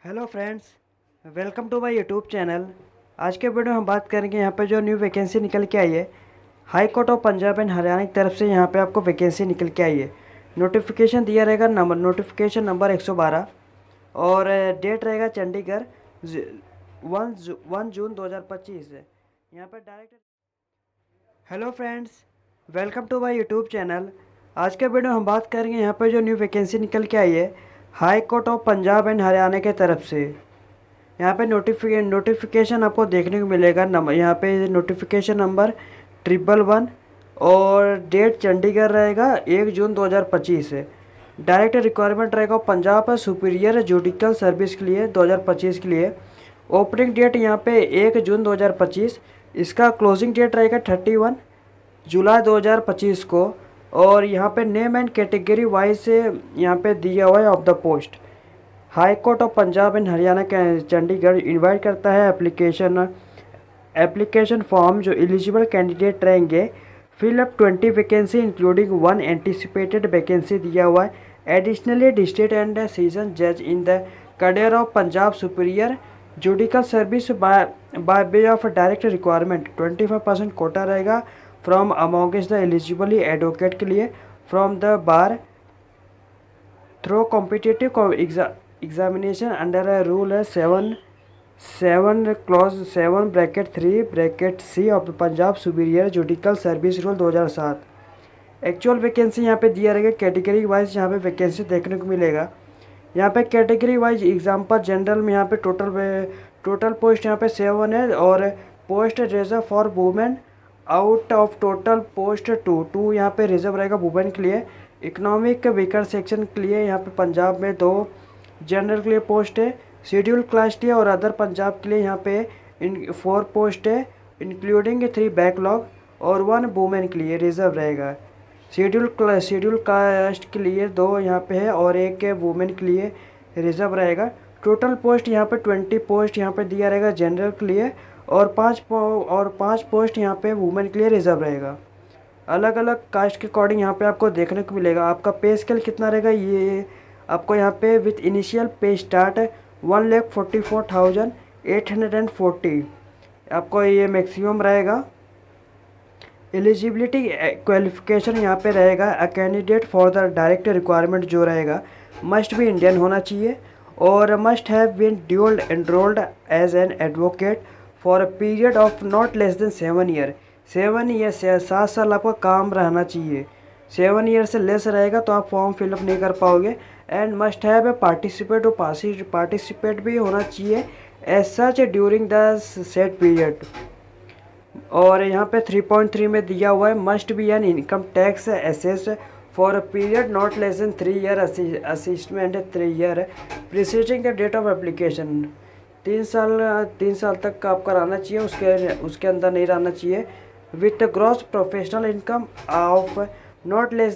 Hello friends, welcome to my YouTube channel. आज के video में हम बात करेंगे यहाँ पे जो न्यू वैकेंसी निकल के आई है high court of Punjab and Haryana की तरफ से। यहाँ पे आपको वैकेंसी निकल के आई है। नोटिफिकेशन दिया रहेगा नोटिफिकेशन नंबर 112 और डेट रहेगा चंडीगढ़ 1 जून 2025 है। यहाँ पे direct. Hello friends, welcome to my YouTube channel. आज के वीडियो में हम बात करेंगे यहाँ पे जो न्यू वैकेंसी निकल के आई है high court of Punjab and Haryana के तरफ से। यहाँ पे नोटिफिकेशन आपको देखने को मिलेगा। नंबर यहाँ पे नोटिफिकेशन नंबर 111 और डेट चंडीगढ़ रहेगा 1 जून 2025 है। डायरेक्ट रिक्वायरमेंट रहेगा पंजाब सुपीरियर जुडिकल सर्विस के लिए 2025 के लिए। ओपनिंग डेट यहाँ पे 1 जून 2025। इसका क्लोजिंग डेट रहेगा 31 जुलाई 2025 को। और यहाँ पे नेम एंड कैटेगरी वाइज से यहाँ पे दिया हुआ है of the post. High court of Punjab and Haryana के चंडीगढ़ इनवाइट करता है एप्लीकेशन फॉर्म जो एलिजिबल कैंडिडेट रहेंगे। Fill up 20 vacancy including 1 anticipated vacancy दिया हुआ है। एडिशनली डिस्ट्रिक्ट एंड सीजन जज in the cadre of Punjab superior judicial service by way of direct requirement 25% quota रहेगा from amongst the eligible advocate के लिए from the bar through competitive examination under rule 7 clause 7 bracket 3 bracket C of Punjab superior judicial service rule 2007। Actual vacancy यहाँ पे दिया रहेगा category wise. यहाँ पे vacancy देखने को मिलेगा। यहाँ पे कैटेगरी वाइज एग्जाम्पल जनरल में यहाँ पे टोटल पोस्ट यहाँ पे 7 है और post reserve for women out of total post 2 यहाँ पे रिजर्व रहेगा वुमेन के लिए। इकोनॉमिक वीकर सेक्शन के लिए यहाँ पे पंजाब में 2 जनरल के लिए पोस्ट है। शेड्यूल कास्ट के लिए और अदर पंजाब के लिए यहाँ पे 4 पोस्ट है इंक्लूडिंग 3 बैकलॉग और 1 वुमेन के लिए रिजर्व रहेगा। शेड्यूल कास्ट के लिए 2 यहाँ पे है और 1 वुमेन के लिए रिजर्व रहेगा। टोटल पोस्ट यहाँ पे 20 पोस्ट यहाँ पे दिया रहेगा जनरल के लिए और 5 पोस्ट यहाँ पे वुमेन के लिए रिजर्व रहेगा। अलग अलग कास्ट के अकॉर्डिंग यहाँ पे आपको देखने को मिलेगा। आपका पे स्केल कितना रहेगा ये आपको यहाँ पे विथ इनिशियल पे स्टार्ट 1,44,840 आपको ये मैक्सिमम रहेगा। एलिजिबिलिटी क्वालिफिकेशन यहाँ पे रहेगा a candidate for the direct requirement जो रहेगा मस्ट भी इंडियन होना चाहिए और must have been duly enrolled as an advocate for a period of not less than 7 year. 7 साल आपका काम रहना चाहिए। 7 ईयर से लेस रहेगा तो आप फॉर्म फिलअप नहीं कर पाओगे। And must have a participate और पार्टिसिपेट भी होना चाहिए as such during the set period. और यहाँ पे 3.3 में दिया हुआ है must be an income tax assess for a period not less than 3 year assessment 3 year preceding the date of application. 3 साल तक का आपका रहना चाहिए, उसके अंदर नहीं रहना चाहिए। With gross professional income of not less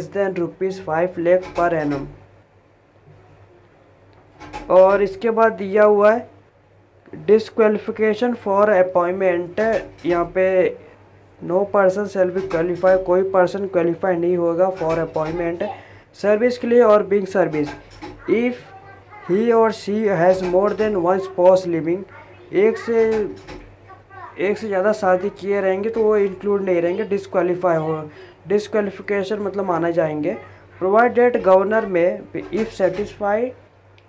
then ₹5 lakh per annum. और इसके बाद दिया हुआ है डिसक्वालिफिकेशन फॉर अपॉइंटमेंट। यहाँ पे no person shall be qualify, कोई पर्सन क्वालिफाई नहीं होगा फॉर अपॉइंटमेंट सर्विस के लिए और बिंग सर्विस इफ़ ही और she has more than 1 spouse living. एक से ज़्यादा शादी किए रहेंगे तो वो इंक्लूड नहीं रहेंगे, डिसक्वालिफिकेशन मतलब माना जाएंगे। प्रोवाइडेड गवर्नर में if satisfied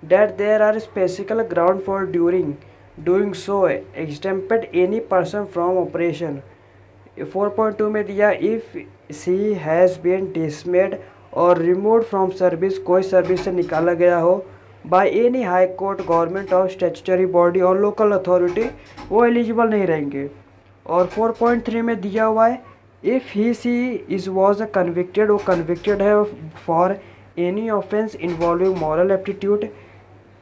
that there are specific ground for doing so exempted any person from operation। 4.2 में दिया if she has been dismissed or removed from service, कोई सर्विस से निकाला गया हो by any high court government और statutory body और local authority, वो एलिजिबल नहीं रहेंगे। और 4.3 में दिया हुआ है if he she is was convicted, वो convicted है for any offense involving moral aptitude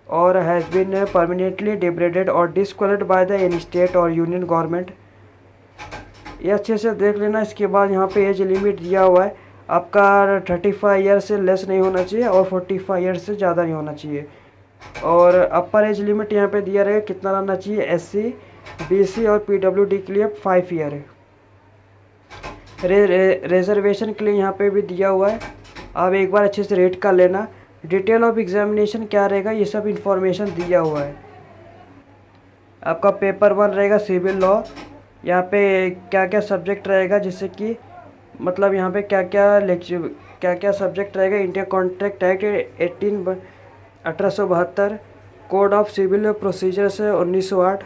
और हैज़ बीन परमानेंटली डिब्रेडेड और disqualified by the any state और यूनियन गवर्नमेंट। ये अच्छे से देख लेना। इसके बाद यहाँ पे एज लिमिट दिया हुआ है आपका 35 ईयर से लेस नहीं होना चाहिए और 45 ईयर से ज़्यादा नहीं होना चाहिए। और अपर एज लिमिट यहाँ पे दिया रहेगा कितना रहना चाहिए। SC BC और PWD के लिए 5 ईयर है। रिजर्वेशन के लिए यहाँ पे भी दिया हुआ है। आप एक बार अच्छे से रेड कर लेना। डिटेल ऑफ एग्जामिनेशन क्या रहेगा, ये सब इंफॉर्मेशन दिया हुआ है। आपका पेपर 1 रहेगा सिविल लॉ, यहाँ पे क्या क्या सब्जेक्ट रहेगा, जैसे कि मतलब यहाँ पे क्या क्या लेक्चर क्या क्या सब्जेक्ट रहेगा। India contract act 1872, code of civil procedures 1908,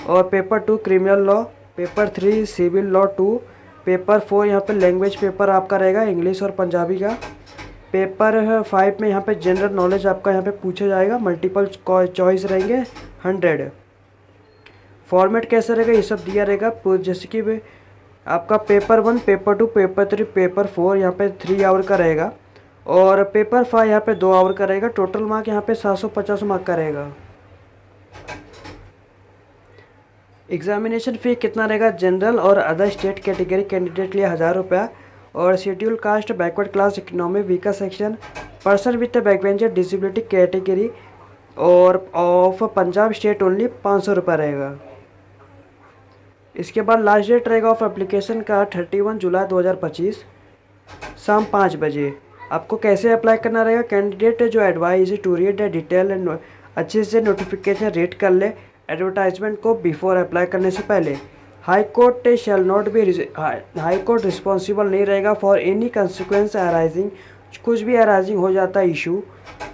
और paper 2 criminal law, paper 3 civil law 2, paper 4 यहाँ पे लैंग्वेज पेपर आपका रहेगा इंग्लिश और पंजाबी का। पेपर 5 में यहाँ पे जनरल नॉलेज आपका यहाँ पे पूछा जाएगा, मल्टीपल चॉइस रहेंगे 100। फॉर्मेट कैसा रहेगा ये सब दिया रहेगा, जैसे कि आपका पेपर 1, पेपर 2, पेपर 3, पेपर 4 यहाँ पे 3 आवर का रहेगा, और पेपर 5 यहाँ पे 2 आवर का रहेगा। टोटल मार्क यहाँ पे 750 मार्क का रहेगा। एग्जामिनेशन फ़ी कितना रहेगा, जनरल और अदर स्टेट कैटेगरी कैंडिडेट लिए 1000 रुपया, और schedule caste, backward class, economy, weaker section, person with benchmark disability category और ऑफ पंजाब स्टेट ओनली 500 रुपये रहेगा। इसके बाद लास्ट डेट रहेगा ऑफ एप्लीकेशन का 31 जुलाई 2025 शाम 5 बजे। आपको कैसे अप्लाई करना रहेगा, कैंडिडेट जो एडवाइज टू रीड डिटेल अच्छे से नोटिफिकेशन रीड कर ले एडवर्टाइजमेंट को बिफोर अप्लाई करने से पहले। High court shall not be high court responsible नहीं रहेगा फॉर एनी कंसिक्वेंस अराइजिंग, कुछ भी अराइजिंग हो जाता है इशू,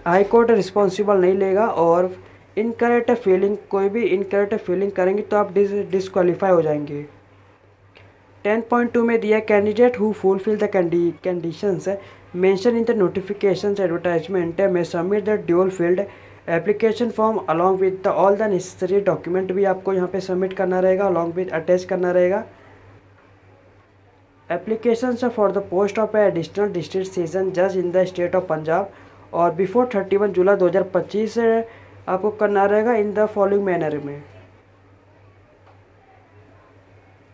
हाई कोर्ट रिस्पॉन्सिबल नहीं लेगा। और इनकरेक्ट फीलिंग, कोई भी इनकरेक्ट फीलिंग करेंगे तो आप डिसक्वालीफाई हो जाएंगे। 10.2 में दिया, candidate who fulfil the conditions mention in the notifications advertisement में submit the duly filled application form along with the all the necessary document भी आपको यहाँ पे सबमिट करना रहेगा, अलॉन्ग विद अटैच करना रहेगा। Application for the post of additional district session जज in the state of Punjab और बिफोर 31 जुलाई 2025 आपको करना रहेगा इन द फॉलोइंग मैनर में।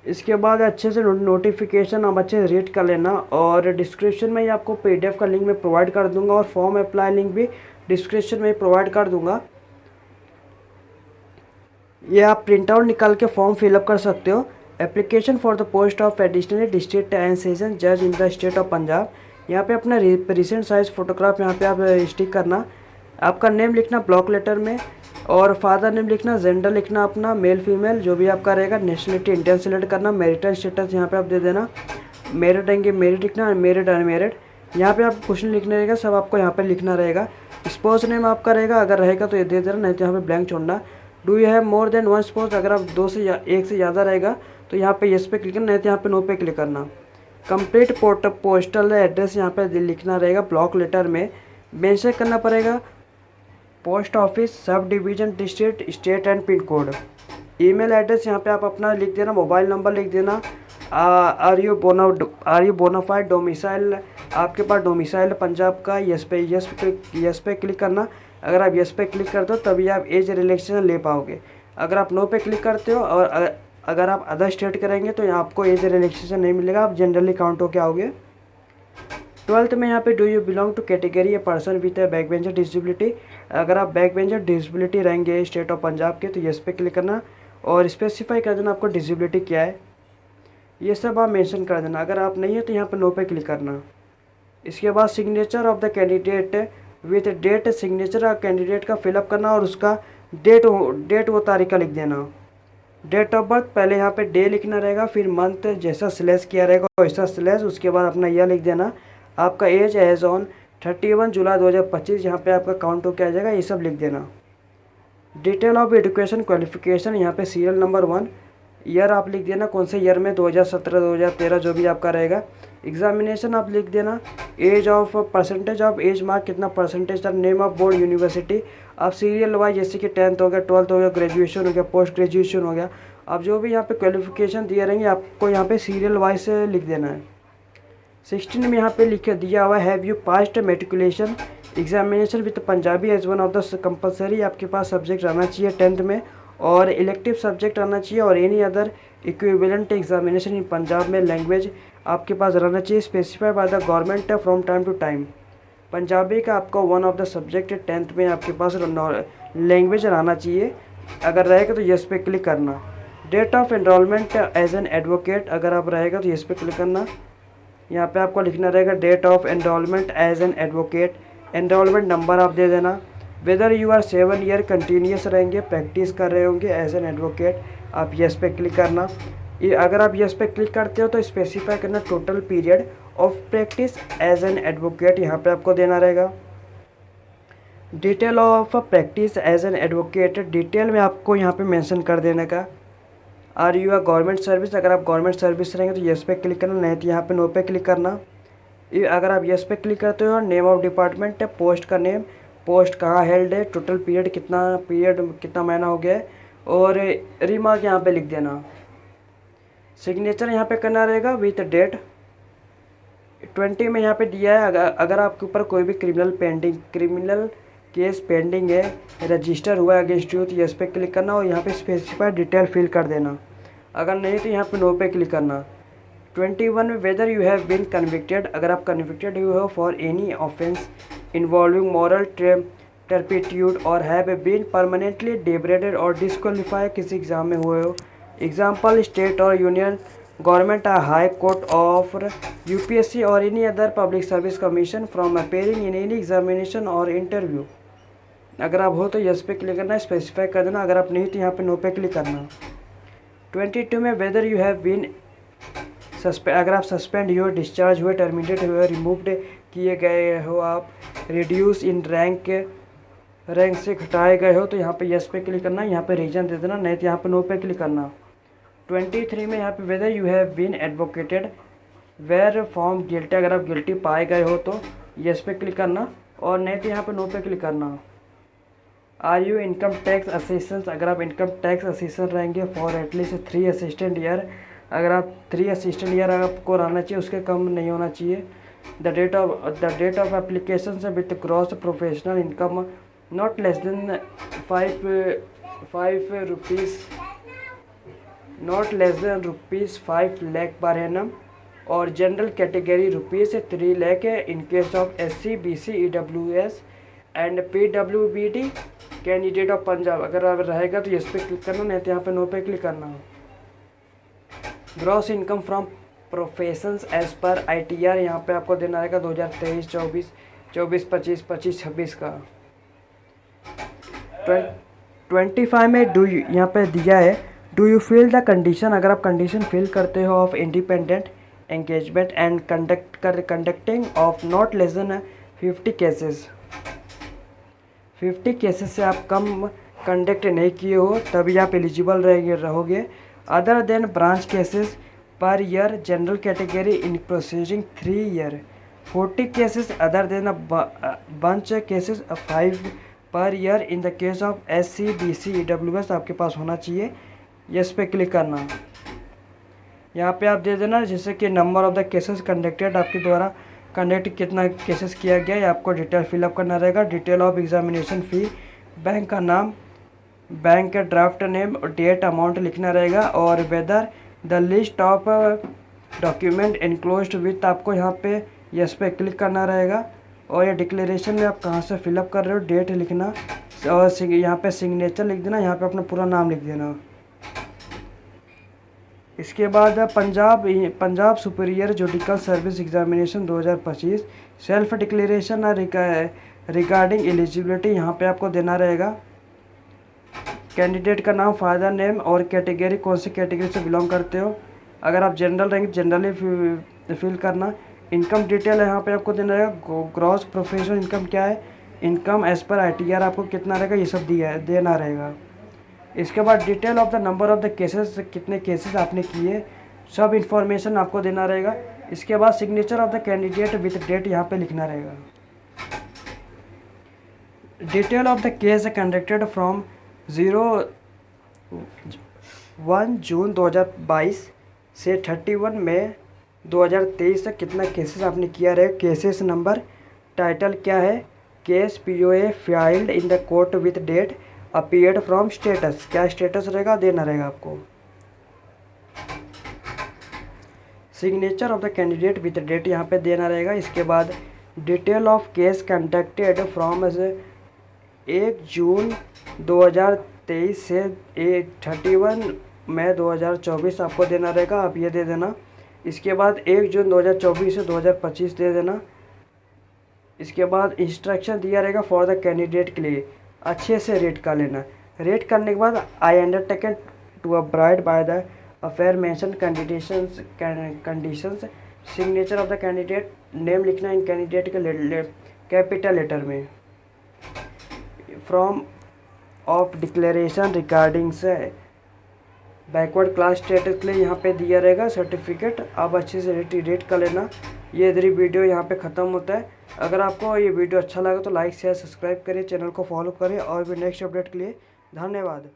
इसके बाद अच्छे से नोटिफिकेशन आप अच्छे से रीड कर लेना, और डिस्क्रिप्शन में ही आपको PDF का लिंक मैं प्रोवाइड कर दूंगा, और फॉर्म अप्लाई लिंक भी डिस्क्रिप्शन में प्रोवाइड कर दूंगा। ये आप प्रिंट आउट निकाल के फॉर्म फिलअप कर सकते हो। Application for the post of additional district and session जज in the state of Punjab, यहाँ पे अपना रिसेंट साइज फोटोग्राफ यहाँ पे आप स्टिक करना, आपका नेम लिखना ब्लॉक लेटर में, और फादर नेम लिखना, जेंडर लिखना अपना मेल फीमेल जो भी आपका रहेगा, नेशनलिटी इंडियन सेलेक्ट करना, मैरिटल स्टेटस यहाँ पे आप दे देना, मैरिड रहेंगे मैरिड लिखना, मैरिड अनमैरिड यहाँ पे आप क्वेश्चन लिखना रहेगा, सब आपको यहाँ पे लिखना रहेगा। स्पोज नेम आपका रहेगा, अगर रहेगा तो ये दे देना, नहीं तो यहाँ पे ब्लैंक छोड़ना। Do you have more than one suppose, अगर आप 2 से 1 से ज़्यादा रहेगा तो यहाँ पे येस पे क्लिक करना, नहीं तो यहाँ पे नो पे क्लिक करना। कंप्लीट पोस्टल एड्रेस यहाँ पे लिखना रहेगा, ब्लॉक लेटर में मेंशन करना पड़ेगा post office, sub division, district, state and pin code. Email address यहाँ पे आप अपना लिख देना, मोबाइल नंबर लिख देना। आर यू बोनाफाइड डोमिसाइल, आपके पास डोमिसाइल पंजाब का, यस पे क्लिक करना। अगर आप यस पे क्लिक करते हो तभी आप एज रिलैक्सेशन ले पाओगे। अगर आप नो पे क्लिक करते हो और अगर आप अदर स्टेट करेंगे तो आपको एज रिलैक्सेशन नहीं मिलेगा, आप जनरली काउंट होके आओगे। 12th में यहाँ पे do you belong to category a person with a back bencher disability, अगर आप बैक बेंचर डिसेबिलिटी रहेंगे स्टेट ऑफ पंजाब के तो यस पे क्लिक करना, और स्पेसिफाई कर देना आपको डिसेबिलिटी क्या है, ये सब आप मेंशन कर देना। अगर आप नहीं है तो यहाँ पे नो पे क्लिक करना। इसके बाद signature of the candidate with date, signature candidate का फिलअप करना और उसका डेट वो तारीख का लिख देना। डेट ऑफ बर्थ पहले यहाँ पे डे लिखना रहेगा, फिर मंथ जैसा स्लैश किया रहेगा वैसा स्लैश, उसके बाद अपना यह लिख देना। आपका एज एज ऑन 31 जुलाई 2025 यहाँ पे आपका काउंट हो के आ जाएगा, ये सब लिख देना। डिटेल ऑफ एजुकेशन क्वालिफिकेशन यहाँ पे सीरियल नंबर 1, ईयर आप लिख देना, कौन से ईयर में, 2017 2013 जो भी आपका रहेगा। एग्जामिनेशन आप लिख देना। Age of percentage of age mark कितना परसेंटेज था, नेम ऑफ बोर्ड यूनिवर्सिटी, आप सीरियल वाइज जैसे कि 10th हो गया, 12th हो गया, ग्रेजुएशन हो गया, पोस्ट ग्रेजुएशन हो गया, आप जो भी यहाँ पे क्वालिफिकेशन दिए रहेंगे आपको यहाँ पे सीरियल वाइज से लिख देना है। 16 में यहाँ पे लिख दिया हुआ have you passed matriculation examination with Punjabi as one of the compulsory, आपके पास सब्जेक्ट रहना चाहिए 10th में, और इलेक्टिव सब्जेक्ट रहना चाहिए, और any other equivalent examination in Punjab में लैंग्वेज आपके पास रहना चाहिए specify by the government from time to time. Punjabi का आपका one of the subject 10th में आपके पास लैंग्वेज रहना चाहिए, अगर रहेगा तो यस पे क्लिक करना। Date of enrolment as an advocate, अगर आप रहेगा तो यस पे क्लिक करना। यहाँ पे आपको लिखना रहेगा date of enrolment as an advocate, enrolment number आप दे देना। Whether you are 7 year continuous रहेंगे, प्रैक्टिस कर रहे होंगे एज एन एडवोकेट, आप यस पे क्लिक करना। अगर आप यस पे क्लिक करते हो तो स्पेसिफाई करना total period of practice as an advocate यहाँ पे आपको देना रहेगा। Detail of practice as an advocate, detail में आपको यहाँ पे मेंशन कर देने का। Are you are government service, अगर आप गवर्नमेंट सर्विस रहेंगे तो यस पे क्लिक करना, नहीं तो यहाँ पे नो पे क्लिक करना। अगर आप यस पे क्लिक करते हो, नेम ऑफ डिपार्टमेंट, पोस्ट का नेम, पोस्ट कहाँ हेल्ड है, टोटल पीरियड कितना महीना हो गया है, और रिमार्क यहाँ पे लिख देना। सिग्नेचर यहाँ पे करना रहेगा विथ डेट। 20 में यहाँ पे दिया है, अगर आपके ऊपर कोई भी क्रिमिनल केस पेंडिंग है, रजिस्टर हुआ है अगेंस्ट यू, तो यस पे क्लिक करना और यहाँ पे स्पेसिफाई डिटेल फिल कर देना। अगर नहीं तो यहाँ पे नो पे क्लिक करना। 21 में whether you have been convicted, अगर आप कन्विक्टेड हुए हो for any offence involving moral turpitude और हैव बीन परमानेंटली डिग्रेडेड और डिस्क्वालीफाई, किसी एग्जाम में हुए हो। एग्जाम्पल स्टेट और union government, high court of UPSC और any other public service commission from appearing in any examination और इंटरव्यू। अगर आप हो तो यस पे क्लिक करना, स्पेसिफाई कर देना। अगर आप नहीं तो यहाँ पे नो पे क्लिक करना। 22 में वेदर यू हैव बीन अगर आप सस्पेंड हुए, डिस्चार्ज हुए, टर्मिनेट हुए, रिमूव्ड किए गए हो, आप रिड्यूस इन रैंक से घटाए गए हो, तो यहाँ पे यस पे क्लिक करना, यहाँ पे रीजन दे देना, नहीं तो यहाँ पे नो पे क्लिक करना। 23 में यहाँ पे whether you have been advocated were form guilty, अगर आप गिल्टी पाए गए हो तो यस पे क्लिक करना, और नहीं तो यहाँ पे नो पे क्लिक करना। Are you income tax assistant, अगर आप इनकम टैक्स असिस्टेंट रहेंगे फॉर एटलीस्ट 3 असिस्टेंट ईयर, अगर आप 3 असिस्टेंट ईयर आपको रहना चाहिए, उसके कम नहीं होना चाहिए। द डेट ऑफ एप्लीकेशन से with gross professional income not less then 5 rupees, not less then ₹5 lakh per annum, और जनरल कैटेगरी ₹3 लाख है in case of SC BC EWS and PWBD candidate of Punjab. अगर आप रहेगा तो इस पर क्लिक करना, नहीं तो यहाँ पे नो पे क्लिक करना। Gross income from professions as per ITR यहाँ पे आपको देना रहेगा 2023, 24, 25, 26 का। 25 में यहाँ पे दिया है do you feel the condition, अगर आप कंडीशन फिल करते हो of independent engagement and conducting of not less then 50 cases, 50 cases से आप कम कंडक्ट नहीं किए हो तभी आप एलिजिबल रहोगे। Other than branch cases per year, general category in proceeding 3 year, 40 cases other than bunch cases 5 per year in the case of SC BC EWS आपके पास होना चाहिए। यस पे क्लिक करना, यहाँ पे आप दे देना जैसे कि number of the cases conducted, आपके द्वारा कंडक्ट कितना केसेस किया गया है, आपको डिटेल फिलअप करना रहेगा। Detail of examination fee, bank का नाम, बैंक का ड्राफ्ट नेम और डेट अमाउंट लिखना रहेगा, और whether the list of document enclosed with, आपको यहाँ पे यस पे क्लिक करना रहेगा। और ये डिक्लेरेशन में आप कहाँ से फिलअप कर रहे हो, डेट लिखना, और यहाँ पे सिग्नेचर लिख देना, यहाँ पे अपना पूरा नाम लिख देना। इसके बाद Punjab superior judicial service examination 2025 self declaration regarding eligibility, यहाँ पे आपको देना रहेगा। कैंडिडेट का नाम, फादर नेम और कैटेगरी, कौन सी कैटेगरी से बिलोंग करते हो। अगर आप जनरल रहेंगे जनरली फिल करना। इनकम डिटेल यहाँ पे आपको देना रहेगा, ग्रॉस प्रोफेशनल इनकम क्या है, इनकम एज पर ITR आपको कितना रहेगा, ये सब देना रहेगा। इसके बाद detail of the number of the cases, कितने केसेस आपने किए, सब इन्फॉर्मेशन आपको देना रहेगा। इसके बाद signature of the candidate with date यहाँ पे लिखना रहेगा। Detail of the case conducted from 1 June 2022 से 31 मई 2023 तक कितना केसेस आपने किया रहेगा। केसेस नंबर, टाइटल क्या है, case POA filed in the court with date, appeared from status, क्या स्टेटस रहेगा देना रहेगा आपको। Signature of the candidate with date यहाँ पे देना रहेगा। इसके बाद detail of case conducted from 1 June 2023 से 31 मई 2024 आपको देना रहेगा, आप ये दे देना। इसके बाद 1 जून 2024 से 2025 दे देना। इसके बाद इंस्ट्रक्शन दिया रहेगा फॉर द कैंडिडेट के लिए, अच्छे से रेड कर लेना। रेड करने के बाद I undertaken to abide by the afore mention conditions, signature of the candidate, name लिखना इन कैंडिडेट के कैपिटल लेटर में, फ्रॉम ऑफ डिक्लेरेशन रिगार्डिंग से बैकवर्ड क्लास स्टेटस के लिए यहाँ पे दिया रहेगा सर्टिफिकेट। आप अच्छे से रेड कर लेना। ये इधर ही वीडियो यहाँ पे ख़त्म होता है। अगर आपको ये वीडियो अच्छा लगा तो लाइक शेयर सब्सक्राइब करिए, चैनल को फॉलो करें और भी नेक्स्ट अपडेट के लिए धन्यवाद।